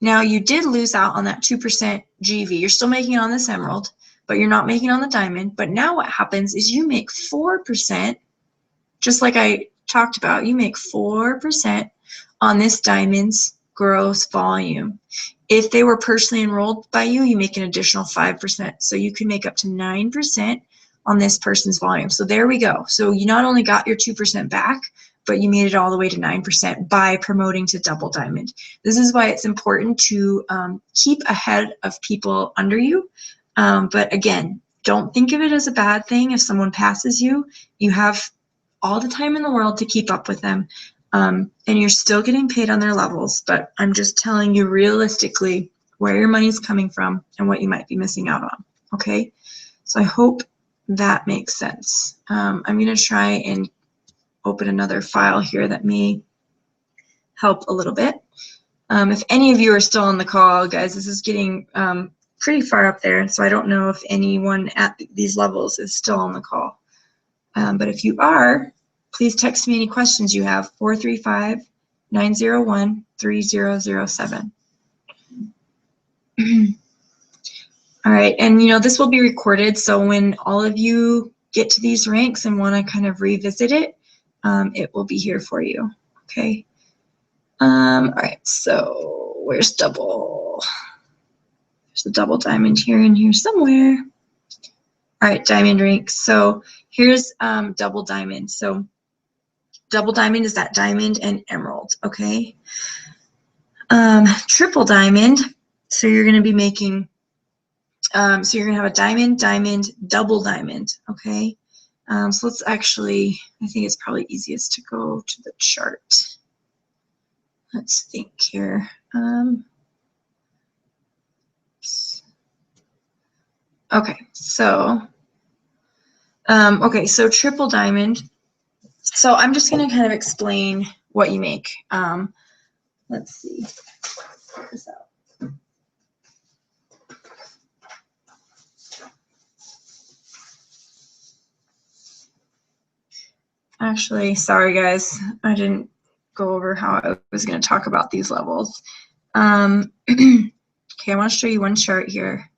Now you did lose out on that 2% GV. You're still making it on this emerald, but you're not making it on the diamond. But now what happens is you make 4%, just like I talked about, you make 4% on this diamond's gross volume. If they were personally enrolled by you, you make an additional 5%. So you can make up to 9% on this person's volume. So there we go. So you not only got your 2% back, but you made it all the way to 9% by promoting to double diamond. This is why it's important to keep ahead of people under you. But again, don't think of it as a bad thing. If someone passes you, you have all the time in the world to keep up with them. And you're still getting paid on their levels, but I'm just telling you realistically where your money's coming from and what you might be missing out on, okay? So I hope that makes sense. I'm going to try and open another file here that may help a little bit. If any of you are still on the call, guys, this is getting pretty far up there, so I don't know if anyone at these levels is still on the call. But if you are, please text me any questions you have, 435-901-3007. All right, and you know, this will be recorded, so when all of you get to these ranks and want to kind of revisit it, it will be here for you, okay? All right, so where's double? There's a double diamond here in here somewhere. All right, diamond ranks. So here's double diamond. So double diamond is that diamond and emerald, okay? Triple diamond, so you're going to be making, so you're going to have a diamond, diamond, double diamond, okay? So let's actually, I think it's probably easiest to go to the chart. let's think here. Okay, so triple diamond. So I'm just going to kind of explain what you make. Let's see. Check this out. Actually, sorry guys, I didn't go over how I was going to talk about these levels. Okay, I want to show you one chart here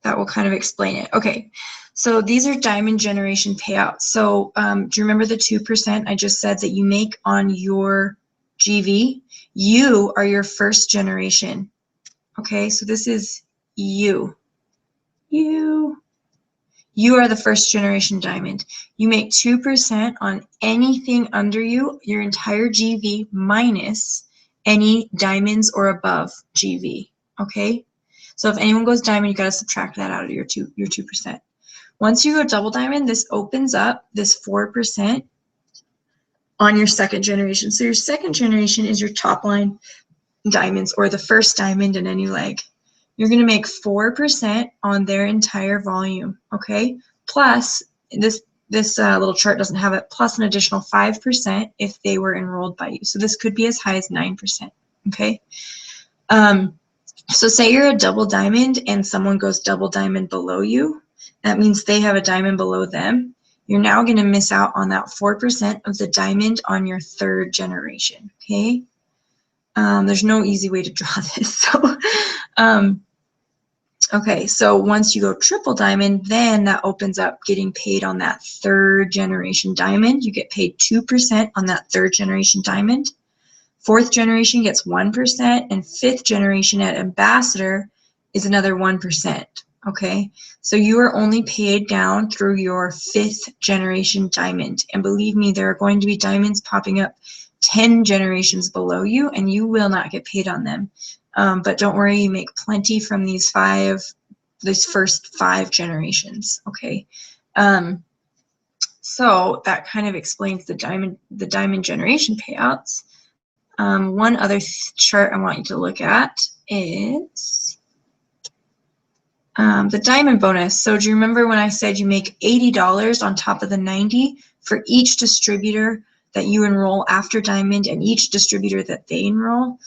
that will kind of explain it. Okay, so these are diamond generation payouts. So do you remember the 2% I just said that you make on your GV? You are your first generation. Okay, so this is you. You are the first generation diamond. You make 2% on anything under you, your entire GV minus any diamonds or above GV. Okay? So if anyone goes diamond, you got to subtract that out of your 2%. Once you go double diamond, this opens up this 4% on your second generation. So your second generation is your top line diamonds or the first diamond in any leg. You're going to make 4% on their entire volume, okay? Plus, this little chart doesn't have it, plus an additional 5% if they were enrolled by you. So this could be as high as 9%, okay? So say you're a double diamond and someone goes double diamond below you. That means they have a diamond below them. You're now going to miss out on that 4% of the diamond on your third generation, okay? There's no easy way to draw this. So, okay, so once you go triple diamond, then that opens up getting paid on that third generation diamond. You get paid 2% on that third generation diamond. Fourth generation gets 1%, and fifth generation at ambassador is another 1%. Okay, so you are only paid down through your fifth generation diamond. And believe me, there are going to be diamonds popping up 10 generations below you, and you will not get paid on them. But don't worry, you make plenty from these first 5 generations. Okay, so that kind of explains the diamond generation payouts. One other chart I want you to look at is the diamond bonus. So do you remember when I said you make $80 on top of the 90 for each distributor that you enroll after diamond and each distributor that they enroll?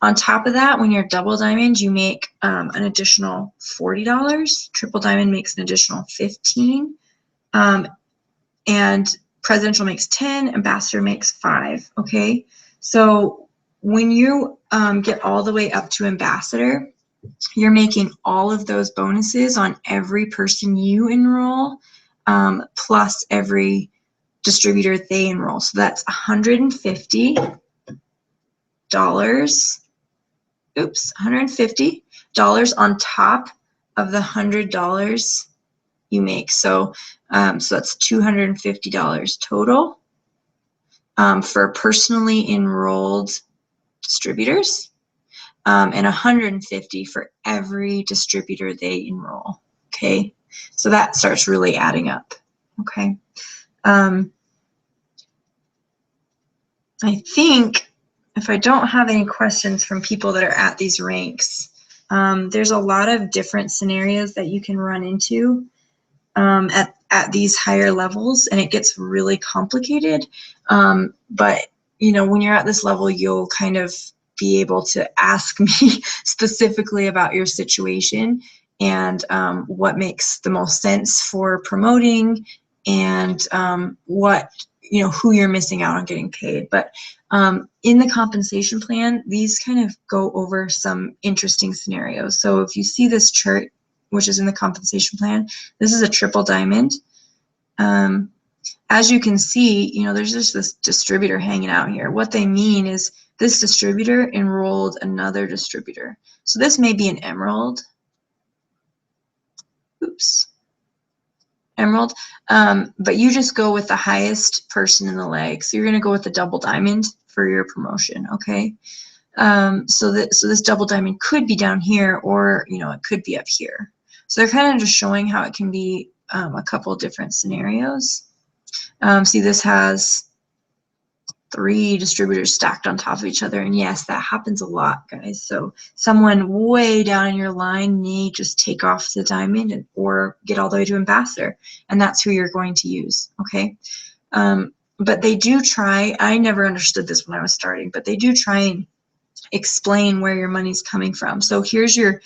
On top of that, when you're double diamond, you make an additional $40. Triple diamond makes an additional $15. And presidential makes 10, ambassador makes 5. Okay, so when you get all the way up to ambassador, you're making all of those bonuses on every person you enroll, plus every distributor they enroll. So that's $150. Oops, $150 on top of the $100 you make. So that's $250 total for personally enrolled distributors, and $150 for every distributor they enroll. Okay, so that starts really adding up. Okay, I think if I don't have any questions from people that are at these ranks, there's a lot of different scenarios that you can run into at these higher levels, and it gets really complicated. But you know, when you're at this level, you'll kind of be able to ask me specifically about your situation and what makes the most sense for promoting, and what, you know, who you're missing out on getting paid. But in the compensation plan, these kind of go over some interesting scenarios. So if you see this chart, which is in the compensation plan, this is a triple diamond. As you can see, you know, there's just this distributor hanging out here. What they mean is this distributor enrolled another distributor. So this may be an emerald. Oops. Emerald. But you just go with the highest person in the leg. So you're going to go with the double diamond for your promotion, okay? So this double diamond could be down here, or, you know, it could be up here. So they're kind of just showing how it can be a couple different scenarios. See, this has 3 distributors stacked on top of each other. And yes, that happens a lot, guys. So someone way down in your line may just take off the diamond or get all the way to ambassador, and that's who you're going to use, okay? But they do try, I never understood this when I was starting, but they do try and explain where your money's coming from. So here's your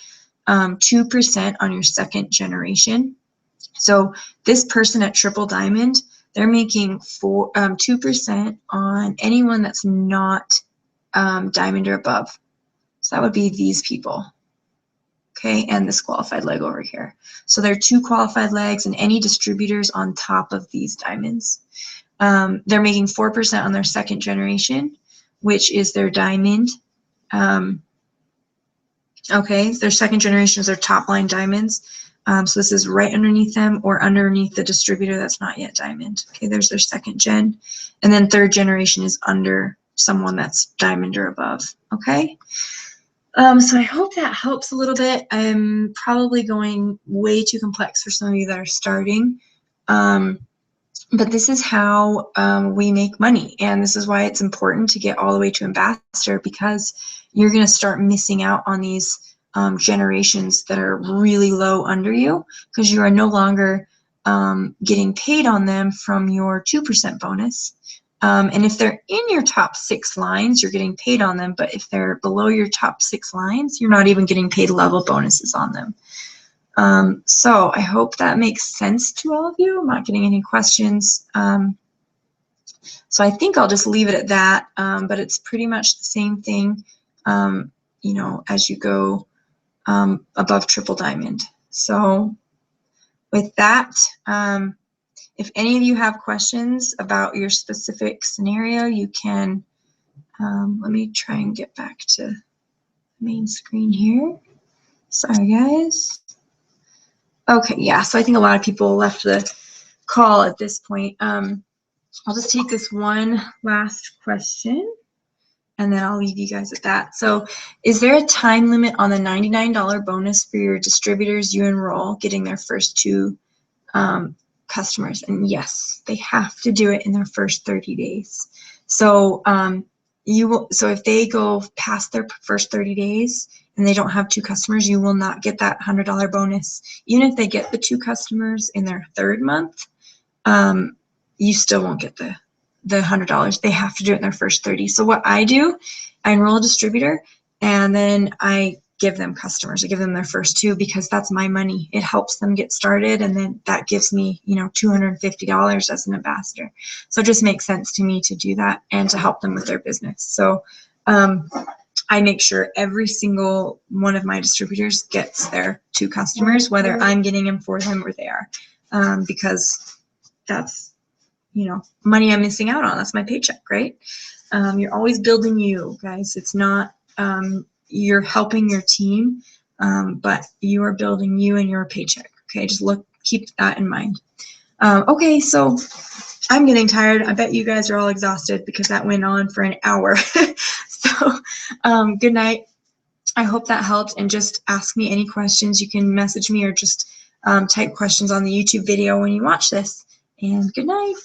2% on your second generation. So this person at Triple Diamond, they're making 2% on anyone that's not diamond or above. So that would be these people, okay, and this qualified leg over here. So there are 2 qualified legs and any distributors on top of these diamonds. They're making 4% on their second generation, which is their diamond. Okay, their second generation is their top line diamonds. So this is right underneath them or underneath the distributor that's not yet diamond. Okay, there's their second gen. And then third generation is under someone that's diamond or above. Okay. So I hope that helps a little bit. I'm probably going way too complex for some of you that are starting. But this is how we make money. And this is why it's important to get all the way to ambassador, because you're going to start missing out on these generations that are really low under you, because you are no longer getting paid on them from your 2% bonus. And if they're in your top 6 lines, you're getting paid on them. But if they're below your top 6 lines, you're not even getting paid level bonuses on them. So I hope that makes sense to all of you. I'm not getting any questions. So I think I'll just leave it at that. But it's pretty much the same thing, you know, as you go above Triple Diamond. So with that, if any of you have questions about your specific scenario, you can, let me try and get back to the main screen here. Sorry, guys. Okay, yeah, so I think a lot of people left the call at this point. I'll just take this one last question, and then I'll leave you guys at that. So is there a time limit on the $99 bonus for your distributors you enroll getting their first 2 customers? And yes, they have to do it in their first 30 days. So so if they go past their first 30 days and they don't have 2 customers, you will not get that $100 bonus. Even if they get the 2 customers in their 3rd month, you still won't get the $100. They have to do it in their first 30. So what I do, I enroll a distributor and then I give them customers. I give them their first 2 because that's my money. It helps them get started, and then that gives me, you know, $250 as an ambassador. So it just makes sense to me to do that and to help them with their business. So I make sure every single one of my distributors gets their 2 customers, whether I'm getting them for them or they are, because that's, you know, money I'm missing out on. That's my paycheck, right? You're always building you, guys. It's not, you're helping your team, but you are building you and your paycheck. Okay, just keep that in mind. Okay, so I'm getting tired. I bet you guys are all exhausted because that went on for an hour. So good night. I hope that helped, and just ask me any questions. You can message me or just type questions on the YouTube video when you watch this. And good night.